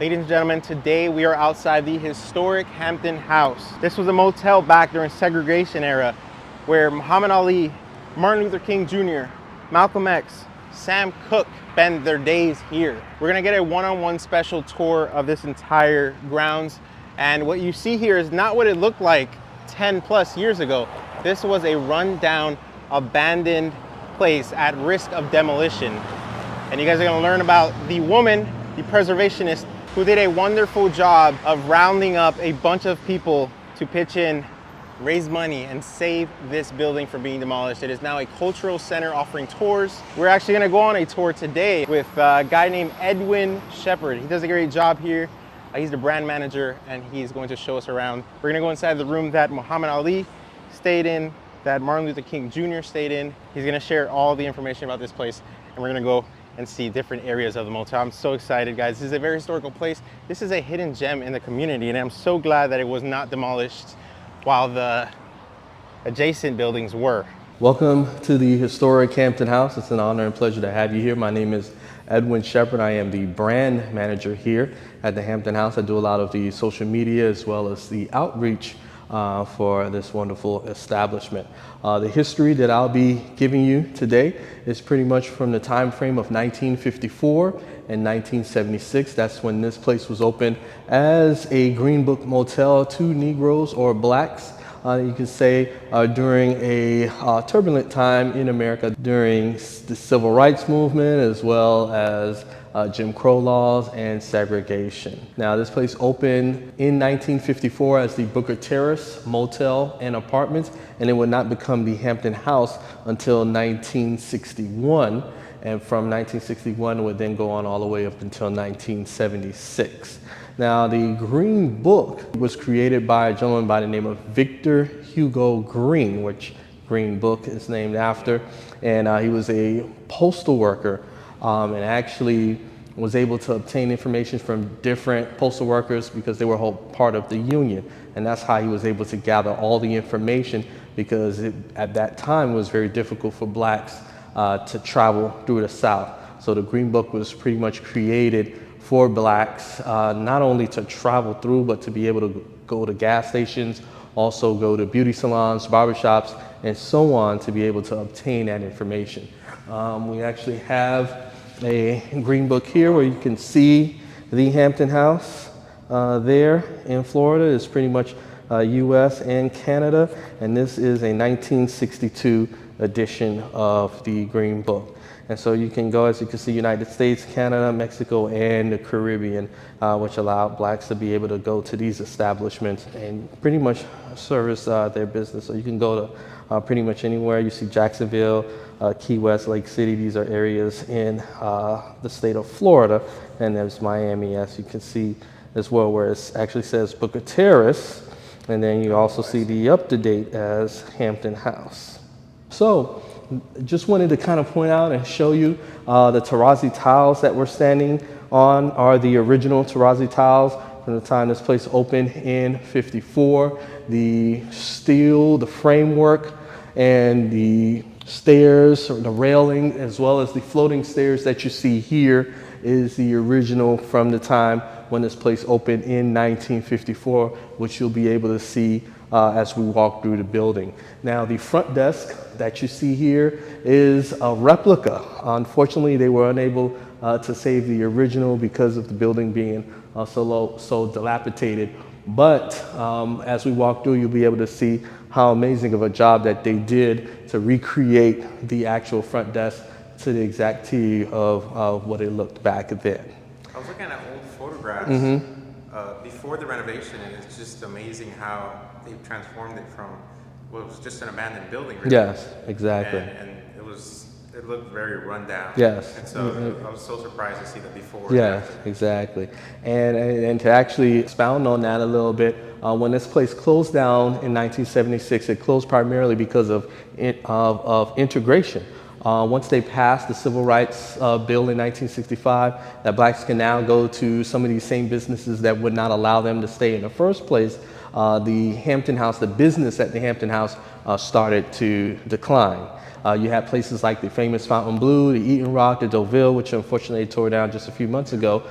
Ladies and gentlemen, today we are outside the Historic Hampton House. This was a motel back during segregation era where Muhammad Ali, Martin Luther King Jr., Malcolm X, Sam Cooke spend their days here. We're gonna get a one-on-one special tour of this entire grounds. And what you see here is not what it looked like 10 plus years ago. This was a rundown, abandoned place at risk of demolition. And you guys are gonna learn about the woman, the preservationist, who did a wonderful job of rounding up a bunch of people to pitch in, raise money, and save this building from being demolished. It is now a cultural center offering tours. We're actually gonna go on a tour today with a guy named Edwin Shepard. He does a great job here. He's the brand manager, and he's going to show us around. We're gonna go inside the room that Muhammad Ali stayed in, that Martin Luther King Jr. stayed in. He's gonna share all the information about this place, and we're gonna go and see different areas of the motel. I'm so excited, guys. This is a very historical place. This is a hidden gem in the community, and I'm so glad that it was not demolished while the adjacent buildings were. Welcome to the Historic Hampton House. It's an honor and pleasure to have you here. My name is Edwin Shepard. I am the brand manager here at the Hampton House. I do a lot of the social media as well as the outreach for this wonderful establishment. The history that I'll be giving you today is pretty much from the time frame of 1954 and 1976. That's when this place was opened as a Green Book motel to Negroes or blacks. You can say during a turbulent time in America during the Civil Rights Movement as well as Jim Crow laws and segregation. Now, this place opened in 1954 as the Booker Terrace Motel and Apartments, and it would not become the Hampton House until 1961. And from 1961, it would then go on all the way up until 1976. Now, the Green Book was created by a gentleman by the name of Victor Hugo Green, which Green Book is named after. And he was a postal worker and actually was able to obtain information from different postal workers because they were a whole part of the union. And that's how he was able to gather all the information, because at that time it was very difficult for blacks to travel through the South. So the Green Book was pretty much created for blacks, not only to travel through, but to be able to go to gas stations, also go to beauty salons, barbershops, and so on, to be able to obtain that information. We actually have a Green Book here where you can see the Hampton House there in Florida. It's pretty much US and Canada, and this is a 1962 edition of the Green Book. And so you can go, as you can see, United States, Canada, Mexico, and the Caribbean, which allowed blacks to be able to go to these establishments and pretty much service their business. So you can go to pretty much anywhere. You see Jacksonville, Key West, Lake City. These are areas in the state of Florida. And there's Miami, as you can see as well, where it actually says Booker Terrace. And then you also see the up-to-date as Hampton House. So just wanted to kind of point out and show you the terrazzi tiles that we're standing on are the original terrazzi tiles from the time this place opened in '54. The steel, the framework, and the stairs, or the railing, as well as the floating stairs that you see here is the original from the time when this place opened in 1954, which you'll be able to see as we walk through the building. Now, the front desk that you see here is a replica. Unfortunately, they were unable to save the original because of the building being so dilapidated. But as we walk through, you'll be able to see how amazing of a job that they did to recreate the actual front desk to the exact T of what it looked back then. I was looking at old photographs before the renovation, and it's just amazing how they've transformed it from what was just an abandoned building. Really. Yes, exactly. And it looked very run down. Yes. And so I was so surprised to see the before. Yes, exactly. And to actually expound on that a little bit, when this place closed down in 1976, it closed primarily because of integration. Once they passed the Civil Rights Bill in 1965, that blacks can now go to some of these same businesses that would not allow them to stay in the first place, the Hampton House, the business at the Hampton House started to decline. You had places like the famous Fontainebleau, the Eaton Rock, the Deauville, which unfortunately tore down just a few months ago.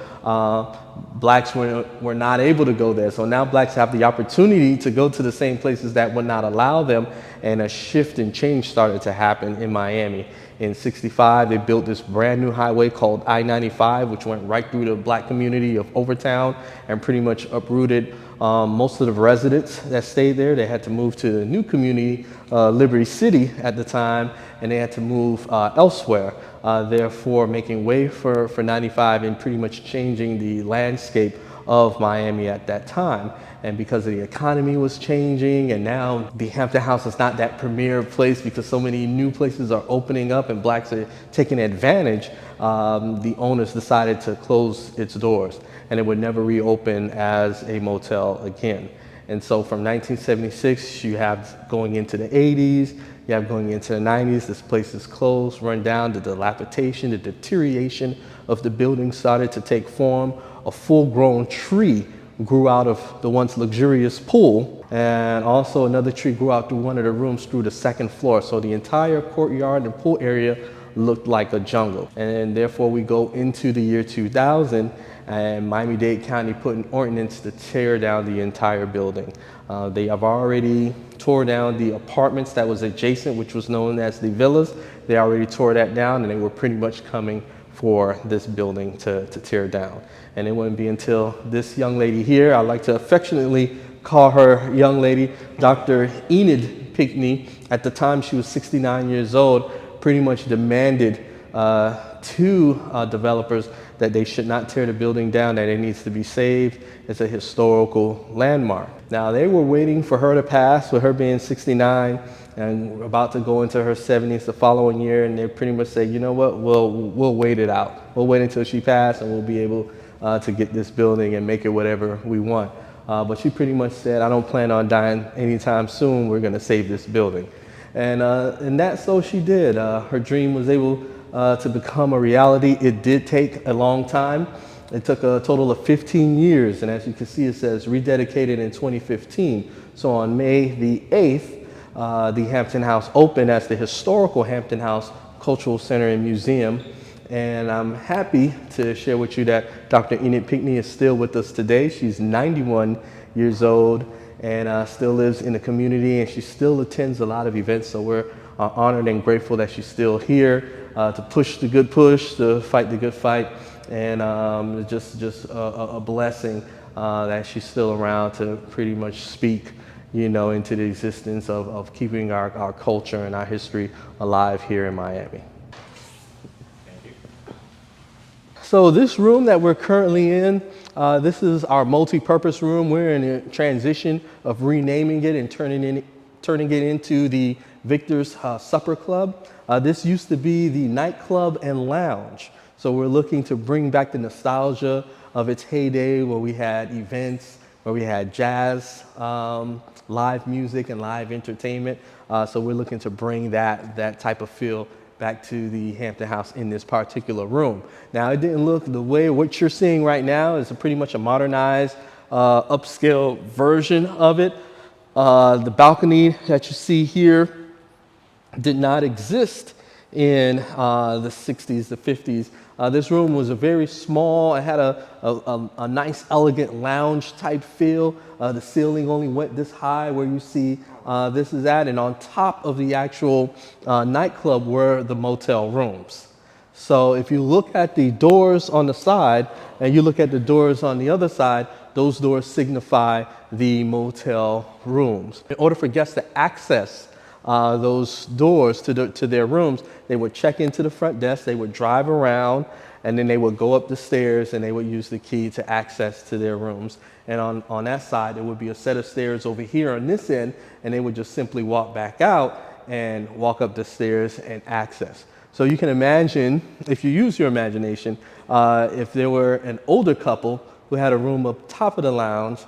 Blacks were not able to go there. So now blacks have the opportunity to go to the same places that would not allow them, and a shift and change started to happen in Miami. In '65, they built this brand new highway called I-95, which went right through the black community of Overtown and pretty much uprooted most of the residents that stayed there. They had to move to the new community, Liberty City at the time, and they had to move elsewhere, therefore making way for 95 and pretty much changing the landscape of Miami at that time. And because the economy was changing, and now the Hampton House is not that premier place because so many new places are opening up and blacks are taking advantage, the owners decided to close its doors, and it would never reopen as a motel again. And so from 1976, you have going into the 80s, you have going into the 90s, this place is closed, run down, the dilapidation, the deterioration of the building started to take form. A full-grown tree grew out of the once luxurious pool, and also another tree grew out through one of the rooms through the second floor. So the entire courtyard and pool area looked like a jungle. And therefore we go into the year 2000, and Miami-Dade County put an ordinance to tear down the entire building. They have already tore down the apartments that was adjacent, which was known as the villas. They already tore that down, and they were pretty much coming for this building to tear down. And it wouldn't be until this young lady here, I like to affectionately call her young lady, Dr. Enid Pinkney. At the time, she was 69 years old, pretty much demanded to developers that they should not tear the building down, that it needs to be saved. It's a historical landmark. Now, they were waiting for her to pass, with her being 69 and about to go into her 70s the following year, and they pretty much say, you know what, we'll wait it out. We'll wait until she passed, and we'll be able to get this building and make it whatever we want. But she pretty much said, I don't plan on dying anytime soon. We're gonna save this building. And that's so she did. Her dream was able to become a reality. It did take a long time. It took a total of 15 years. And as you can see, it says rededicated in 2015. So on May the 8th, the Hampton House opened as the Historical Hampton House Cultural Center and Museum. And I'm happy to share with you that Dr. Enid Pinkney is still with us today. She's 91 years old and still lives in the community, and she still attends a lot of events. So we're honored and grateful that she's still here to push the good push, to fight the good fight, and just a blessing that she's still around to pretty much speak, you know, into the existence of keeping our culture and our history alive here in Miami. So this room that we're currently in, this is our multi-purpose room. We're in a transition of renaming it and turning it into the Victor's Supper Club. This used to be the Nightclub and Lounge. So we're looking to bring back the nostalgia of its heyday, where we had events, where we had jazz, live music and live entertainment. So we're looking to bring that type of feel back to the Hampton House in this particular room. Now, it didn't look the way what you're seeing right now is pretty much a modernized, upscale version of it. The balcony that you see here did not exist in the 60s, the 50s. This room was a very small, it had a nice, elegant lounge type feel. The ceiling only went this high where you see this is at, and on top of the actual nightclub were the motel rooms. So if you look at the doors on the side and you look at the doors on the other side, those doors signify the motel rooms. In order for guests to access those doors to their rooms, they would check into the front desk, they would drive around, and then they would go up the stairs and they would use the key to access to their rooms. And on that side, there would be a set of stairs over here on this end, and they would just simply walk back out and walk up the stairs and access. So you can imagine, if you use your imagination, if there were an older couple who had a room up top of the lounge,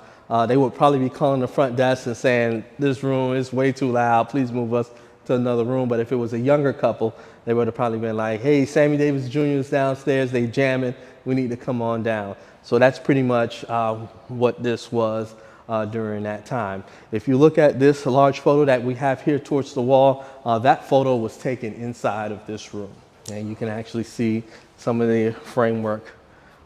they would probably be calling the front desk and saying, this room is way too loud, please move us to another room. But if it was a younger couple, they would have probably been like, hey, Sammy Davis Jr. is downstairs, they jamming, we need to come on down. So that's pretty much what this was during that time. If you look at this large photo that we have here towards the wall, that photo was taken inside of this room. And you can actually see some of the framework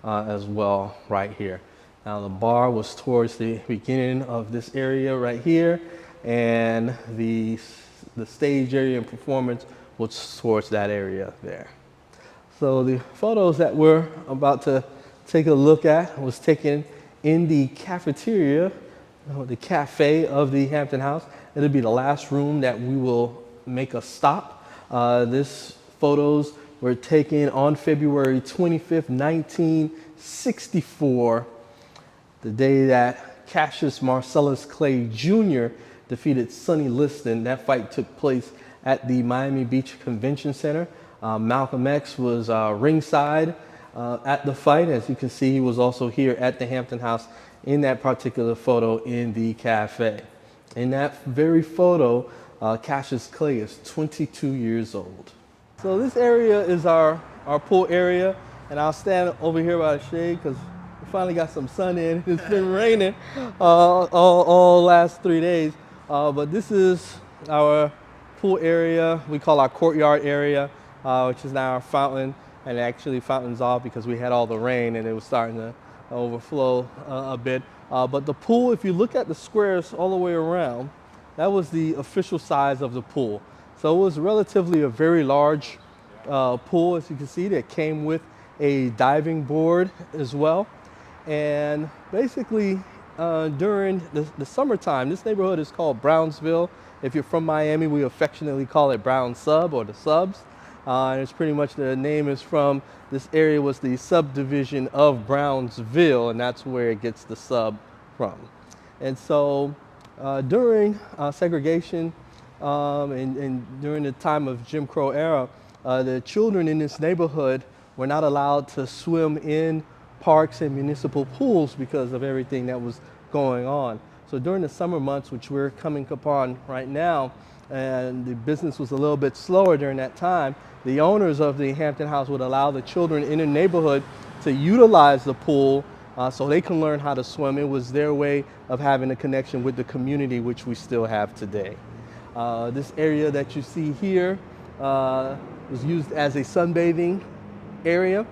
as well right here. Now the bar was towards the beginning of this area right here, and the stage area and performance was towards that area there. So the photos that we're about to take a look at was taken in the cafeteria, the cafe of the Hampton House. It'll be the last room that we will make a stop. This photos were taken on February 25th, 1964, the day that Cassius Marcellus Clay Jr. defeated Sonny Liston. That fight took place at the Miami Beach Convention Center. Malcolm X was ringside at the fight. As you can see, he was also here at the Hampton House in that particular photo in the cafe. In that very photo, Cassius Clay is 22 years old. So this area is our pool area, and I'll stand over here by the shade because we finally got some sun in. It's been raining all last 3 days, but this is our pool area. We call our courtyard area, which is now our fountain, and actually fountain's off because we had all the rain and it was starting to overflow a bit. But the pool, if you look at the squares all the way around, that was the official size of the pool. So it was relatively a very large pool, as you can see, that came with a diving board as well. And basically during the summertime, this neighborhood is called Brownsville. If you're from Miami, we affectionately call it Brown Sub or the Subs. And it's pretty much, the name is from, this area was the subdivision of Brownsville, and that's where it gets the sub from. And so during segregation and during the time of Jim Crow era, the children in this neighborhood were not allowed to swim in parks and municipal pools because of everything that was going on. So during the summer months, which we're coming upon right now, and the business was a little bit slower during that time, the owners of the Hampton House would allow the children in the neighborhood to utilize the pool so they can learn how to swim. It was their way of having a connection with the community, which we still have today. This area that you see here was used as a sunbathing area.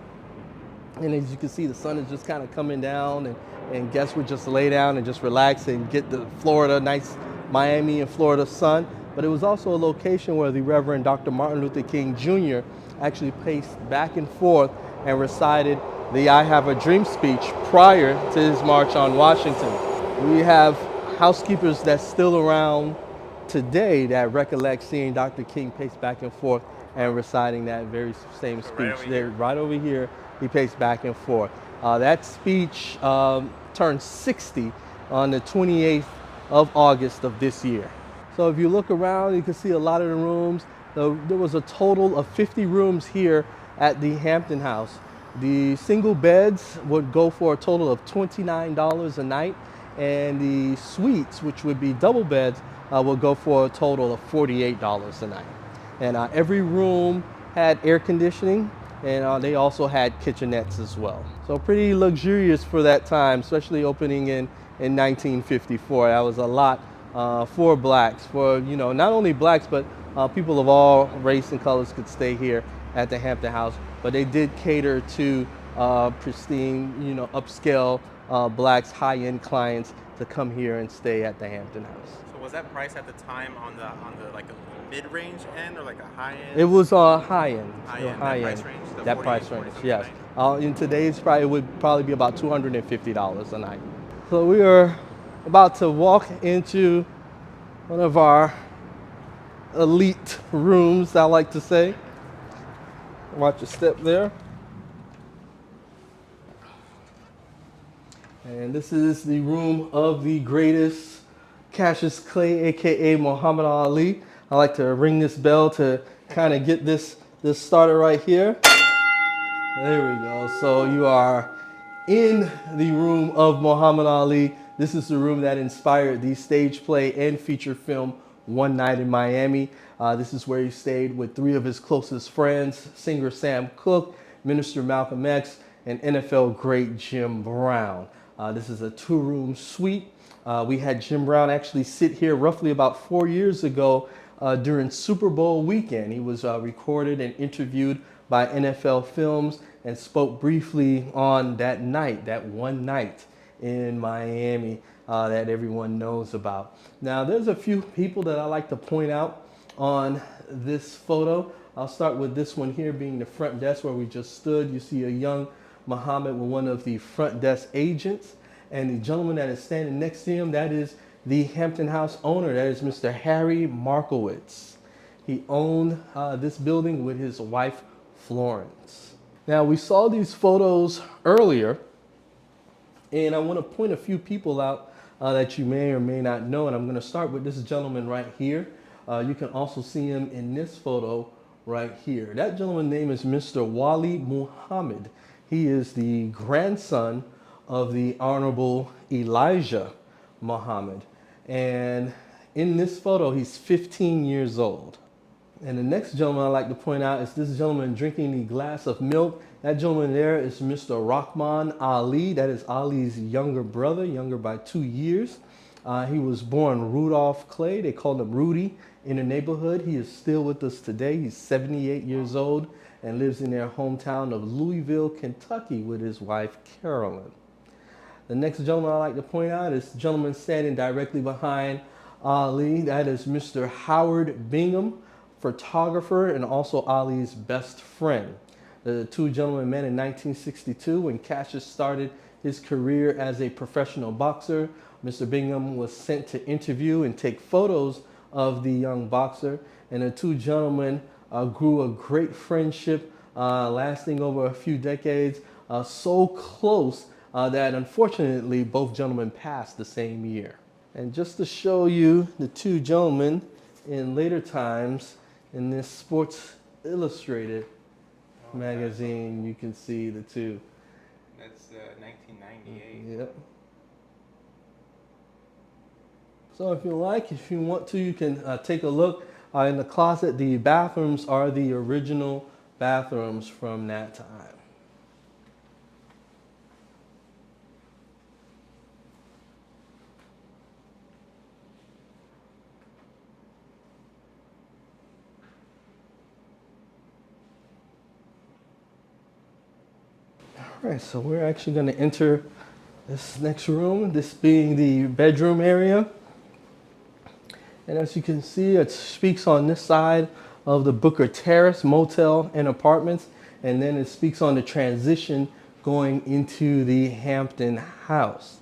And as you can see, the sun is just kind of coming down, and guests would just lay down and just relax and get the Florida, nice Miami and Florida sun. But it was also a location where the Reverend Dr. Martin Luther King Jr. actually paced back and forth and recited the I Have a Dream speech prior to his march on Washington. We have housekeepers that's still around today that recollect seeing Dr. King pace back and forth and reciting that very same speech. Right over here, he paced back and forth. That speech turned 60 on the 28th of August of this year. So if you look around, you can see a lot of the rooms. There was a total of 50 rooms here at the Hampton House. The single beds would go for a total of $29 a night, and the suites, which would be double beds, would go for a total of $48 a night. And every room had air conditioning, and they also had kitchenettes as well. So pretty luxurious for that time, especially opening in 1954. That was a lot for blacks, for, you know, not only blacks, but people of all race and colors could stay here at the Hampton House. But they did cater to pristine, you know, upscale blacks, high-end clients to come here and stay at the Hampton House. So was that price at the time on the like a mid-range end or like a high end? It was high end. High end. Price range? That price range, yes. In today's price, it would probably be about $250 a night. So we are about to walk into one of our elite rooms, I like to say. Watch your step there. And this is the room of the greatest Cassius Clay, aka Muhammad Ali. I like to ring this bell to kind of get this started right here. There we go. So you are in the room of Muhammad Ali. This is the room that inspired the stage play and feature film One Night in Miami. This is where he stayed with three of his closest friends, singer Sam Cooke, Minister Malcolm X, and NFL great Jim Brown. This is a 2-room suite. We had Jim Brown actually sit here roughly about 4 years ago during Super Bowl weekend. He was recorded and interviewed by NFL Films and spoke briefly on that night, that one night in Miami that everyone knows about. Now, there's a few people that I like to point out on this photo. I'll start with this one here being the front desk where we just stood. You see a young Muhammad with one of the front desk agents, and the gentleman that is standing next to him, that is the Hampton House owner. That is Mr. Harry Markowitz. He owned this building with his wife, Florence. Now, we saw these photos earlier, and I want to point a few people out that you may or may not know, and I'm going to start with this gentleman right here. You can also see him in this photo right here. That gentleman's name is Mr. Wali Muhammad. He is the grandson of the Honorable Elijah Muhammad. And in this photo, he's 15 years old. And the next gentleman I'd like to point out is this gentleman drinking the glass of milk. That gentleman there is Mr. Rahman Ali. That is Ali's younger brother, younger by 2 years. He was born Rudolph Clay. They called him Rudy in the neighborhood. He is still with us today. He's 78 years old and lives in their hometown of Louisville, Kentucky with his wife, Carolyn. The next gentleman I'd like to point out is the gentleman standing directly behind Ali. That is Mr. Howard Bingham, photographer and also Ali's best friend. The two gentlemen met in 1962 when Cassius started his career as a professional boxer. Mr. Bingham was sent to interview and take photos of the young boxer, and the two gentlemen grew a great friendship lasting over a few decades, so close that unfortunately both gentlemen passed the same year. And just to show you the two gentlemen in later times in this Sports Illustrated magazine, you can see the two. That's 1998. Yep. So if you like, if you want to, you can take a look in the closet. The bathrooms are the original bathrooms from that time. All right, so we're actually going to enter this next room, this being the bedroom area. And as you can see, it speaks on this side of the Booker Terrace Motel and Apartments, and then it speaks on the transition going into the Hampton House.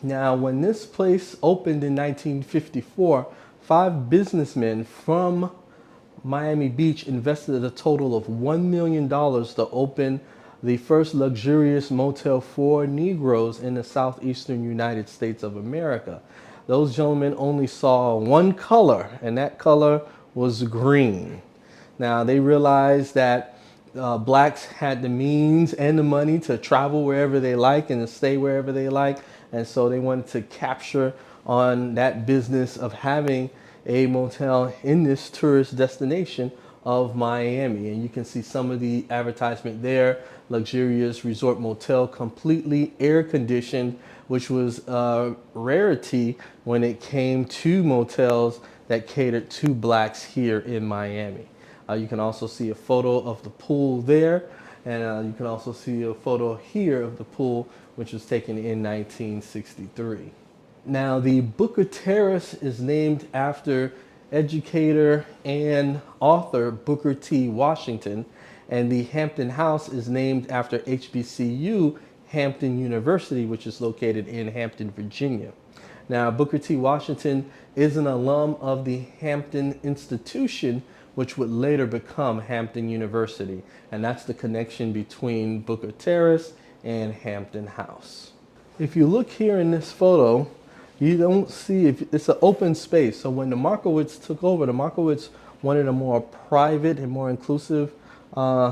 Now, when this place opened in 1954, 5 businessmen from Miami Beach invested a total of $1 million to open the first luxurious motel for Negroes in the southeastern United States of America. Those gentlemen only saw one color, and that color was green. Now, they realized that blacks had the means and the money to travel wherever they like and to stay wherever they like, and so they wanted to capture on that business of having a motel in this tourist destination of Miami. And you can see some of the advertisement there. Luxurious resort motel, completely air conditioned, which was a rarity when it came to motels that catered to blacks here in Miami. You can also see a photo of the pool there, and you can also see a photo here of the pool, which was taken in 1963. Now, the Booker Terrace is named after educator and author Booker T. Washington, and the Hampton House is named after HBCU Hampton University, which is located in Hampton, Virginia. Now, Booker T. Washington is an alum of the Hampton Institution, which would later become Hampton University, and that's the connection between Booker Terrace and Hampton House. If you look here in this photo, you don't see, it's an open space. So when the Markowitz took over, the Markowitz wanted a more private and more inclusive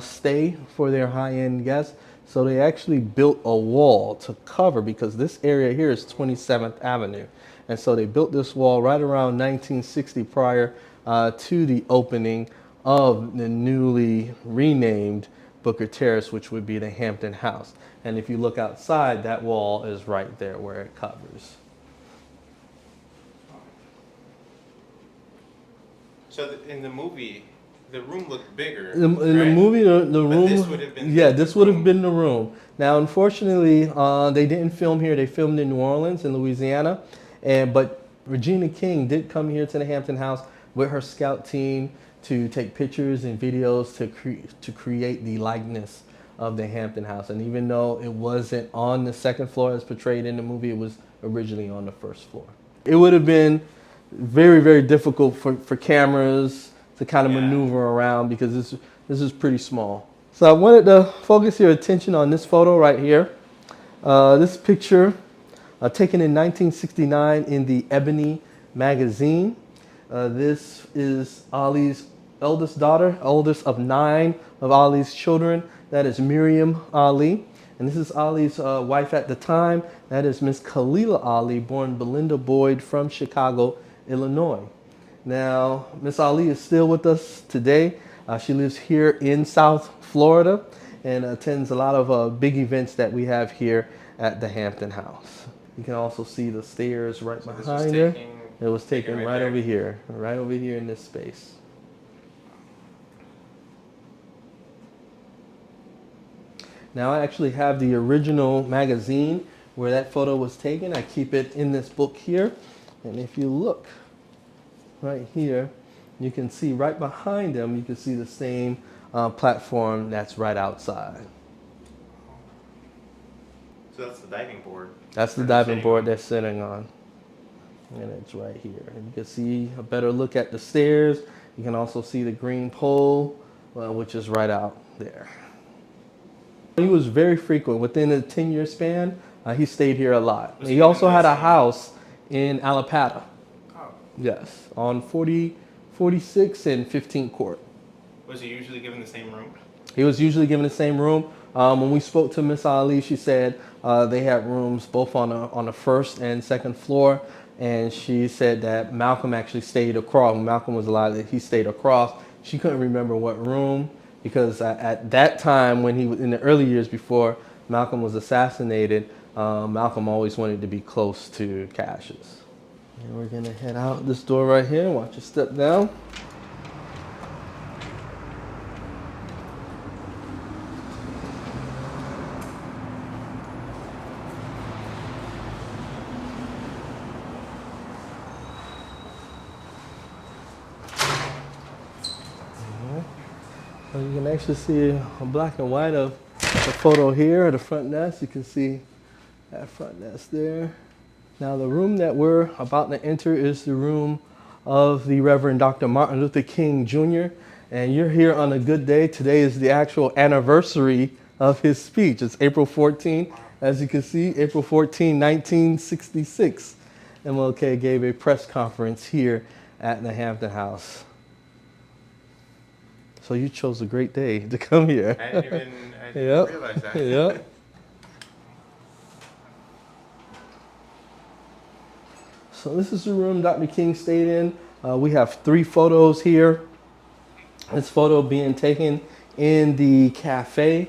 stay for their high-end guests. So they actually built a wall to cover, because this area here is 27th Avenue. And so they built this wall right around 1960 prior to the opening of the newly renamed Booker Terrace, which would be the Hampton House. And if you look outside, that wall is right there where it covers. So in the movie, the room looked bigger. In the movie, the room, this would have been this would have been the room. Now, unfortunately, they didn't film here. They filmed in New Orleans, in Louisiana, but Regina King did come here to the Hampton House with her scout team to take pictures and videos to create the likeness of the Hampton House. And even though it wasn't on the second floor as portrayed in the movie, it was originally on the first floor. It would have been very, very difficult for cameras to kind of maneuver around because this is pretty small. So I wanted to focus your attention on this photo right here. This picture taken in 1969 in the Ebony magazine. This is Ali's eldest daughter, oldest of 9 of Ali's children. That is Miriam Ali. And this is Ali's wife at the time. That is Miss Khalila Ali, born Belinda Boyd from Chicago, Illinois. Now, Miss Ali is still with us today. She lives here in South Florida and attends a lot of big events that we have here at the Hampton House. You can also see the stairs right behind her. It was taken right over here in this space. Now I actually have the original magazine where that photo was taken. I keep it in this book here. And if you look right here, you can see right behind them, you can see the same platform that's right outside. So that's the diving board. That's the diving board they're sitting on. And it's right here. And you can see a better look at the stairs. You can also see the green pole, which is right out there. He was very frequent. Within a 10-year span, he stayed here a lot. He also had a house in Alapata. Oh. Yes, on 46 and 15th Court. Was he usually given the same room? He was usually given the same room. When we spoke to Miss Ali, she said they had rooms both on the first and second floor. And she said that Malcolm actually stayed across. When Malcolm was alive, he stayed across. She couldn't remember what room because at that time, when he was in the early years before Malcolm was assassinated, Malcolm always wanted to be close to Cassius. And we're gonna head out this door right here. Watch your step down. So you can actually see a black and white of the photo here, the front desk. You can see that front desk there. Now the room that we're about to enter is the room of the Reverend Dr. Martin Luther King Jr. And you're here on a good day. Today is the actual anniversary of his speech. It's April 14, as you can see, April 14, 1966. MLK gave a press conference here at the Hampton House. So you chose a great day to come here. I didn't realize that. Yep. So this is the room Dr. King stayed in. We have 3 photos here. This photo being taken in the cafe,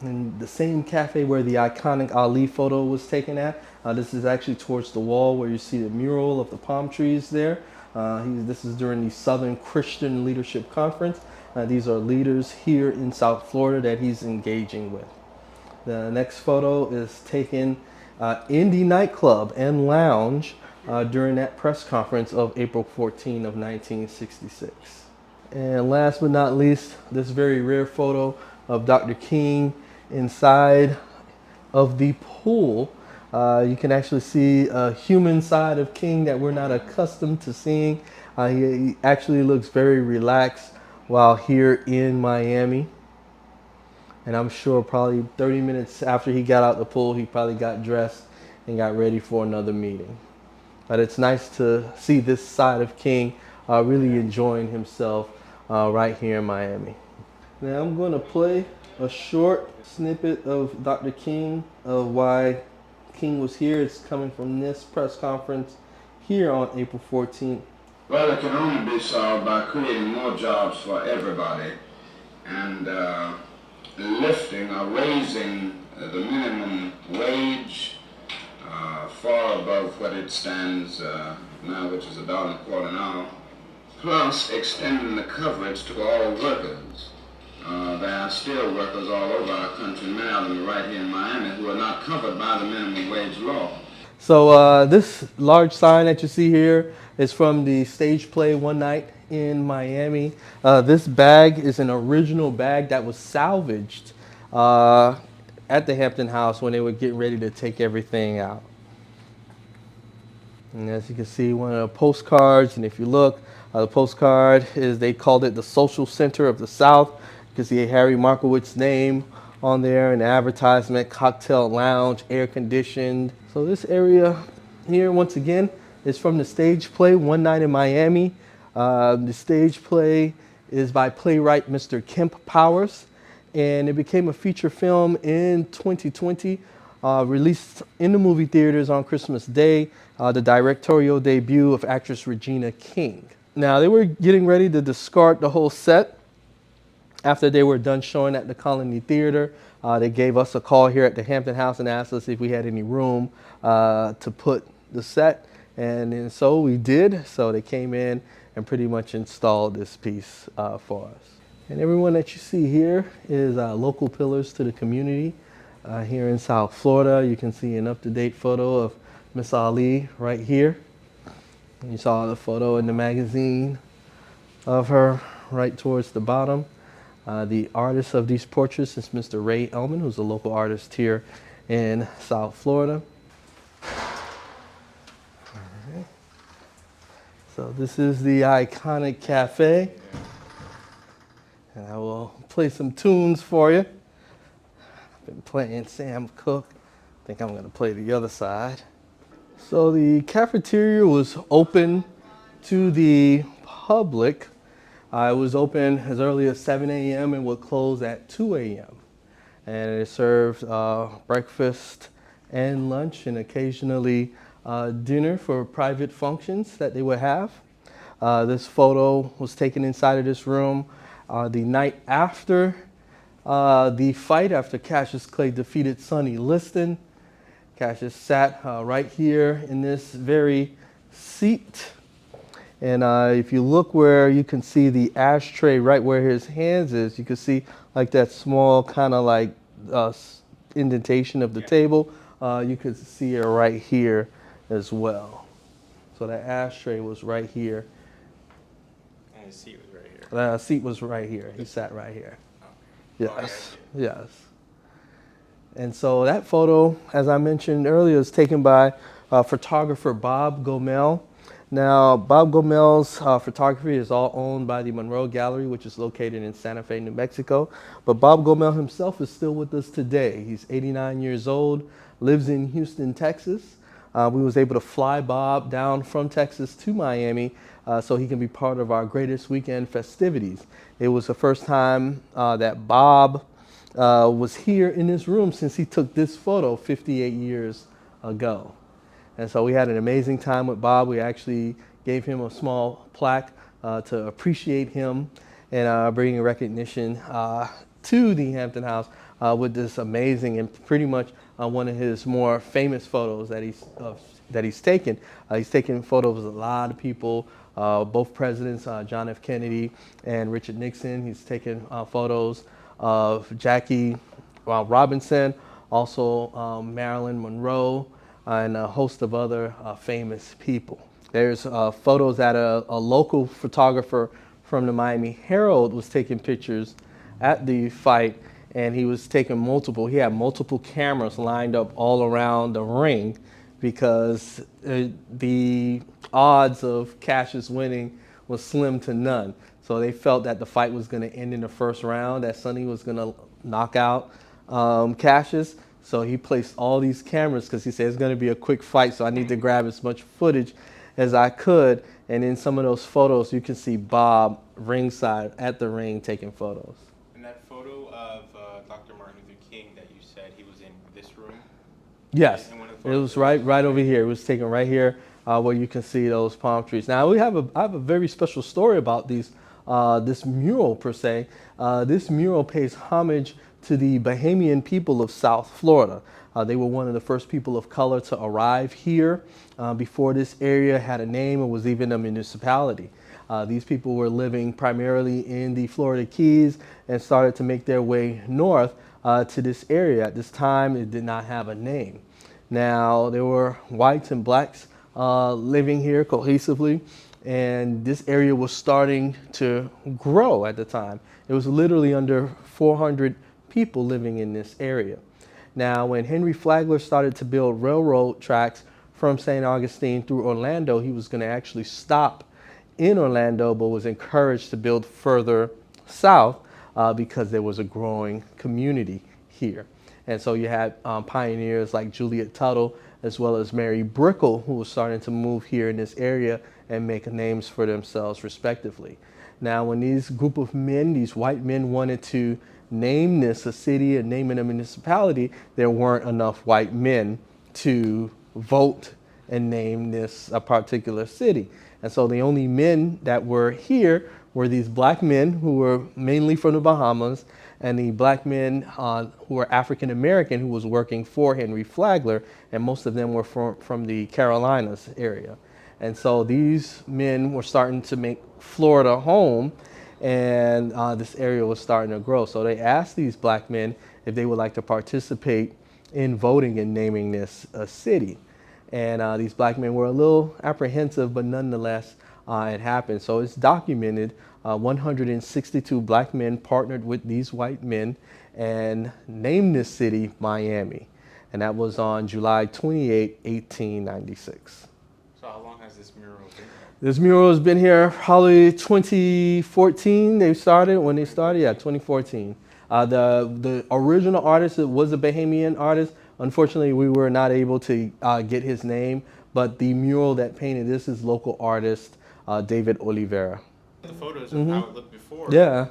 in the same cafe where the iconic Ali photo was taken at. This is actually towards the wall where you see the mural of the palm trees there. This is during the Southern Christian Leadership Conference. These are leaders here in South Florida that he's engaging with. The next photo is taken in the nightclub and lounge during that press conference of April 14 of 1966. And last but not least, this very rare photo of Dr. King inside of the pool. You can actually see a human side of King that we're not accustomed to seeing. He actually looks very relaxed while here in Miami. And I'm sure probably 30 minutes after he got out the pool, he probably got dressed and got ready for another meeting. But it's nice to see this side of King really enjoying himself right here in Miami. Now I'm going to play a short snippet of Dr. King, of why King was here. It's coming from this press conference here on April 14th. Well, it can only be solved by creating more jobs for everybody. and lifting or raising the minimum wage far above what it stands now, which is $1.25 an hour, plus extending the coverage to all workers. There are still workers all over our country, many of them right here in Miami, who are not covered by the minimum wage law. So this large sign that you see here is from the stage play One Night in Miami. This bag is an original bag that was salvaged at the Hampton House when they were getting ready to take everything out. And as you can see, one of the postcards, and if you look, the postcard is, they called it the Social Center of the South. You can see Harry Markowitz's name on there, and the advertisement, cocktail lounge, air conditioned. So this area here, once again, is from the stage play One Night in Miami. The stage play is by playwright Mr. Kemp Powers, and it became a feature film in 2020, released in the movie theaters on Christmas Day, the directorial debut of actress Regina King. Now, they were getting ready to discard the whole set after they were done showing at the Colony Theater. They gave us a call here at the Hampton House and asked us if we had any room to put the set, and so we did. So they came in and pretty much installed this piece for us. And everyone that you see here is local pillars to the community. Here in South Florida, you can see an up-to-date photo of Miss Ali right here. And you saw the photo in the magazine of her right towards the bottom. The artist of these portraits is Mr. Ray Elman, who's a local artist here in South Florida. All right. So this is the iconic cafe. And I will play some tunes for you. I've been playing Sam Cooke. I think I'm going to play the other side. So the cafeteria was open to the public. It was open as early as 7 a.m. and would close at 2 a.m. And it served breakfast and lunch and occasionally dinner for private functions that they would have. This photo was taken inside of this room the night after the fight, after Cassius Clay defeated Sonny Liston. Cassius sat right here in this very seat. And if you look where you can see the ashtray right where his hands is, you can see like that small kind of like indentation of the table. You could see it right here as well. So that ashtray was right here. And his seat was right here. The seat was right here. He sat right here. Yes, yes. And so that photo, as I mentioned earlier, is taken by photographer Bob Gomel. Now, Bob Gomel's photography is all owned by the Monroe Gallery, which is located in Santa Fe, New Mexico. But Bob Gomel himself is still with us today. He's 89 years old, lives in Houston, Texas. We was able to fly Bob down from Texas to Miami so he can be part of our greatest weekend festivities. It was the first time that Bob was here in this room since he took this photo 58 years ago. And so we had an amazing time with Bob. We actually gave him a small plaque to appreciate him and bringing recognition to the Hampton House with this amazing and pretty much one of his more famous photos that he's taken. He's taken photos of a lot of people, both presidents, John F. Kennedy and Richard Nixon. He's taken photos of Jackie Robinson, also Marilyn Monroe, and a host of other famous people. There's photos that a local photographer from the Miami Herald was taking pictures at the fight, and he was taking he had multiple cameras lined up all around the ring because the odds of Cassius winning was slim to none. So they felt that the fight was going to end in the first round, that Sonny was going to knock out Cassius. So he placed all these cameras because he said it's going to be a quick fight, so I need to grab as much footage as I could. And in some of those photos, you can see Bob ringside at the ring taking photos. And that photo of Dr. Martin Luther King that you said he was in this room? Yes, it was right over here. It was taken right here where you can see those palm trees. Now I have a very special story about these this mural per se. This mural pays homage to the Bahamian people of South Florida. They were one of the first people of color to arrive here before this area had a name or was even a municipality. These people were living primarily in the Florida Keys and started to make their way north to this area. At this time, it did not have a name. Now, there were whites and blacks living here cohesively, and this area was starting to grow at the time. It was literally under 400 people living in this area. Now, when Henry Flagler started to build railroad tracks from St. Augustine through Orlando, he was going to actually stop in Orlando, but was encouraged to build further south because there was a growing community here. And so you had pioneers like Juliet Tuttle, as well as Mary Brickell, who was starting to move here in this area and make names for themselves respectively. Now, when these group of men, these white men, wanted to name this a city and name it a municipality, there weren't enough white men to vote and name this a particular city. And so the only men that were here were these black men who were mainly from the Bahamas, and the black men who were African American who was working for Henry Flagler, and most of them were from the Carolinas area. And so these men were starting to make Florida home, and this area was starting to grow. So they asked these black men if they would like to participate in voting and naming this a city. And these black men were a little apprehensive, but nonetheless, it happened. So it's documented. 162 black men partnered with these white men and named this city Miami. And that was on July 28, 1896. So how long has this mural been? This mural has been here probably 2014. When they started, yeah, 2014. The original artist was a Bahamian artist. Unfortunately, we were not able to get his name, but the mural that painted this is local artist David Oliveira. The photos of how it looked before. Yeah.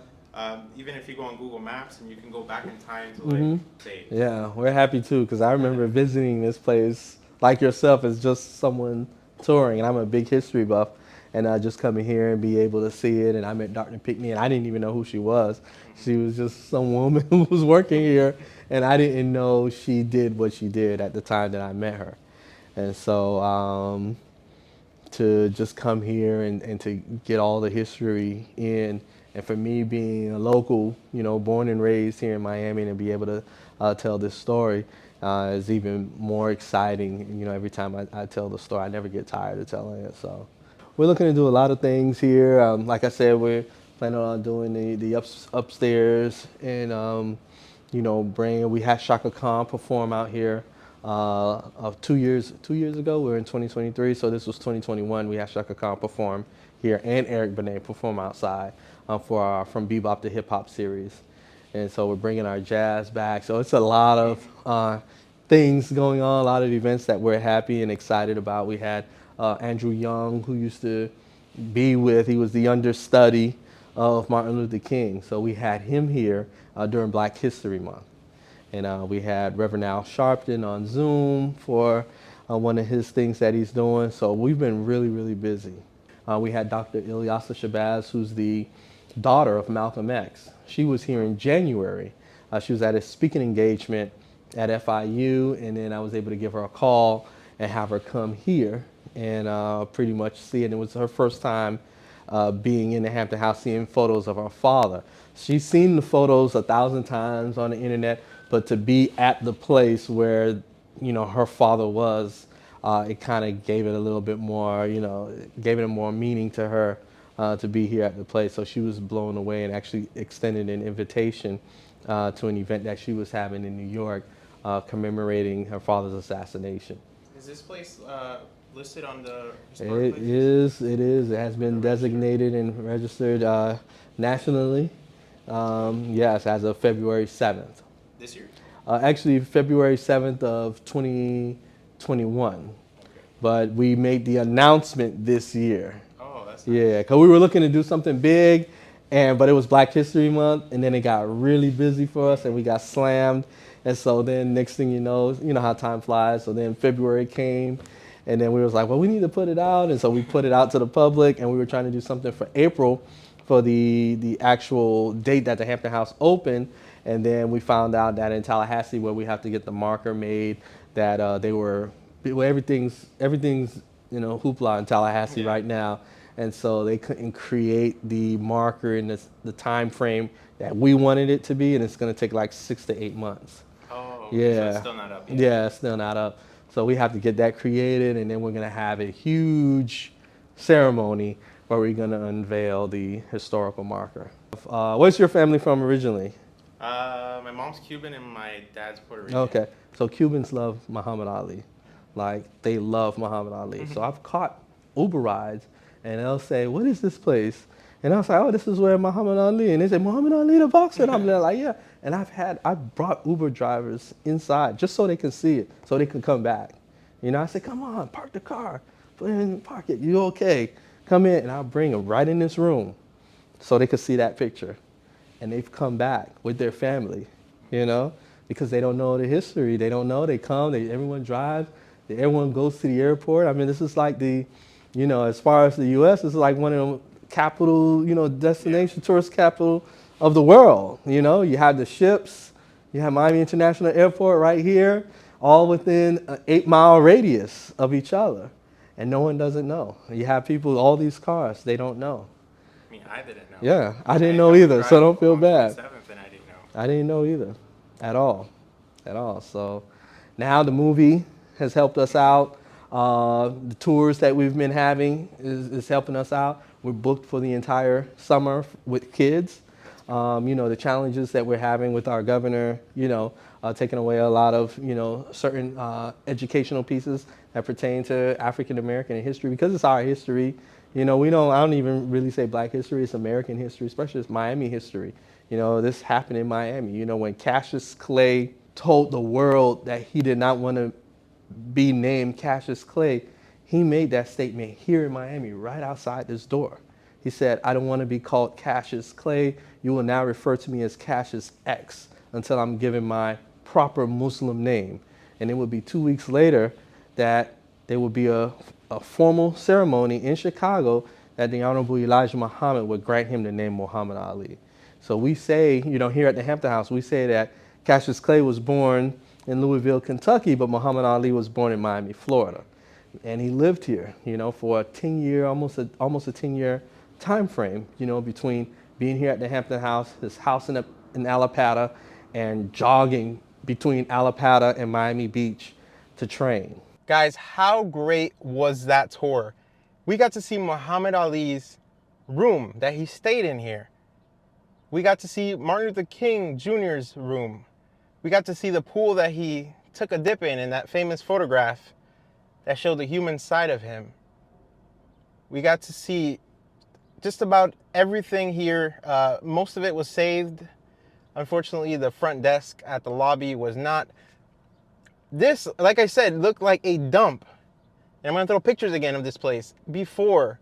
Even if you go on Google Maps and you can go back in time to like say. Yeah, we're happy too, because I remember visiting this place like yourself as just someone touring, and I'm a big history buff, and just coming here and be able to see it. And I met Dr. Pinkney, and I didn't even know who she was. She was just some woman who was working here, and I didn't know she did what she did at the time that I met her. And so to just come here and to get all the history in, and for me being a local, you know, born and raised here in Miami, and be able to tell this story is even more exciting. You know, every time I tell the story, I never get tired of telling it. So we're looking to do a lot of things here. Like I said, we're planning on doing the upstairs, and you know, we had Shaka Khan perform out here. 2 years ago. We're in 2023, so this was 2021. We had Shaka Khan perform here, and Eric Benet perform outside for our From Bebop to Hip Hop series. And so we're bringing our jazz back. So it's a lot of things going on, a lot of events that we're happy and excited about. We had Andrew Young, who used to he was the understudy of Martin Luther King. So we had him here during Black History Month. And we had Reverend Al Sharpton on Zoom for one of his things that he's doing. So we've been really, really busy. We had Dr. Ilyasa Shabazz, who's the daughter of Malcolm X. She was here in January. She was at a speaking engagement at FIU, and then I was able to give her a call and have her come here and pretty much see it. It was her first time being in the Hampton House, seeing photos of her father. She's seen the photos 1,000 times on the internet, but to be at the place where, you know, her father was, it kind of gave it a little bit more, you know, gave it more meaning to her to be here at the place. So she was blown away and actually extended an invitation to an event that she was having in New York commemorating her father's assassination. Is this place listed on the historic places? It is. It has been designated and registered nationally. Yes, as of February 7th. This year? Actually, February 7th of 2021. Okay. But we made the announcement this year. Oh, that's nice. Yeah, because we were looking to do something big, but it was Black History Month, and then it got really busy for us, and we got slammed. And so then next thing you know how time flies. So then February came, and then we was like, well, we need to put it out. And so we put it out to the public, and we were trying to do something for April for the actual date that the Hampton House opened, and then we found out that in Tallahassee, where we have to get the marker made, that everything's hoopla in Tallahassee right now, and so they couldn't create the marker in the time frame that we wanted it to be, and it's going to take like 6 to 8 months. Oh, yeah. So it's still not up yet. Yeah, it's still not up. So we have to get that created, and then we're going to have a huge ceremony where we're going to unveil the historical marker. Where's your family from originally? My mom's Cuban and my dad's Puerto Rican. Okay, so Cubans love Muhammad Ali. Like, they love Muhammad Ali. So I've caught Uber rides, and they'll say, what is this place? And I was like, oh, this is where Muhammad Ali. And they say, Muhammad Ali the boxer? And I'm there like, yeah. And I've brought Uber drivers inside just so they can see it, so they can come back. You know, I say, come on, park the car. Put it in the pocket. You okay? Come in, and I'll bring them right in this room so they can see that picture. And they've come back with their family, you know, because they don't know the history. They don't know. They come, everyone drives, everyone goes to the airport. I mean, this is like as far as the U.S., this is like one of the capital, destination, tourist capital of the world. You know, you have the ships, you have Miami International Airport right here, all within an 8-mile radius of each other. And no one doesn't know. You have people, all these cars, they don't know. I mean, I didn't know. Yeah, I didn't know either, so don't feel bad. And I didn't know. I didn't know either, at all. So now the movie has helped us out. The tours that we've been having is helping us out. We're booked for the entire summer with kids. The challenges that we're having with our governor, taking away a lot of, certain educational pieces that pertain to African American history, because it's our history. I don't even really say Black history, it's American history, especially it's Miami history. This happened in Miami. When Cassius Clay told the world that he did not want to be named Cassius Clay, he made that statement here in Miami, right outside this door. He said, I don't want to be called Cassius Clay. You will now refer to me as Cassius X until I'm given my proper Muslim name. And it would be 2 weeks later that there would be a formal ceremony in Chicago that the Honorable Elijah Muhammad would grant him the name Muhammad Ali. So we say, here at the Hampton House, we say that Cassius Clay was born in Louisville, Kentucky, but Muhammad Ali was born in Miami, Florida. And he lived here, for a 10-year, almost a 10-year time frame, between being here at the Hampton House, his house in Allapattah, and jogging between Allapattah and Miami Beach to train. Guys, how great was that tour? We got to see Muhammad Ali's room that he stayed in here. We got to see Martin Luther King Jr.'s room. We got to see the pool that he took a dip in that famous photograph that showed the human side of him. We got to see just about everything here. Most of it was saved. Unfortunately, the front desk at the lobby was not. This, like I said, looked like a dump. And I'm going to throw pictures again of this place before.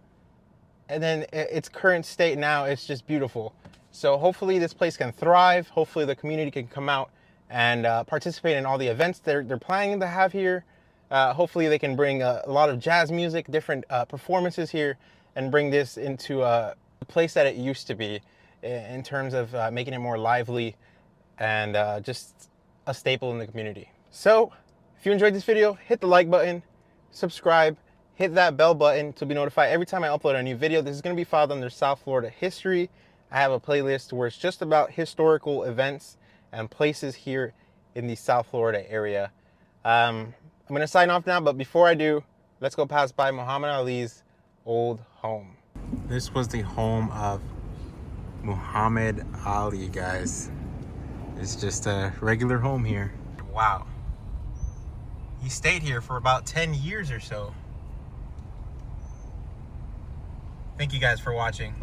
And then its current state now, it's just beautiful. So hopefully this place can thrive. Hopefully the community can come out and participate in all the events they're planning to have here. Hopefully they can bring a lot of jazz music, different performances here, and bring this into the place that it used to be in terms of making it more lively and just a staple in the community. So if you enjoyed this video, hit the like button, subscribe, hit that bell button to be notified every time I upload a new video. This is going to be filed under South Florida history. I have a playlist where it's just about historical events and places here in the South Florida area. I'm going to sign off now, but before I do, let's go pass by Muhammad Ali's old home. This was the home of Muhammad Ali, guys. It's just a regular home here. Wow. He stayed here for about 10 years or so. Thank you guys for watching.